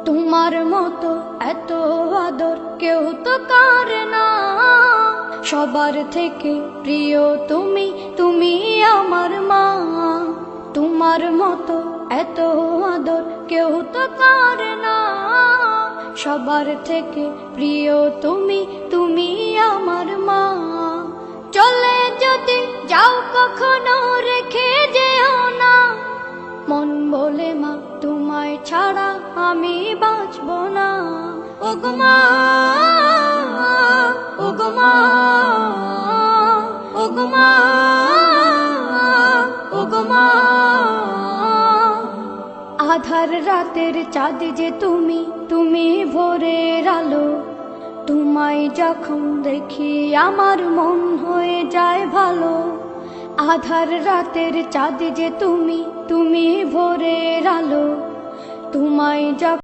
তোমার মতো এত আদর কেউ তো করে না। সবার থেকে প্রিয় তুমি, তুমি আমার মা। তোমার মতো এত আদর কেউ তো করে না। সবার থেকে প্রিয় তুমি, তুমি আমার মা। চলে যদি যাও কখনো রেখে যেও না, মন বলে মা তোমায় ছাড়া আমি বাঁচব না। ওগো মা, ওগো মা, ওগো মা, ওগো মা। আধার রাতের চাঁদ যে তুমি, তুমি ভোরের আলো। তোমায় যখন দেখি আমার মন হয়ে যায় ভালো। আধার রাতের চাঁদ যে তুমি, তুমি ভোরের আলো। তোমায় যখন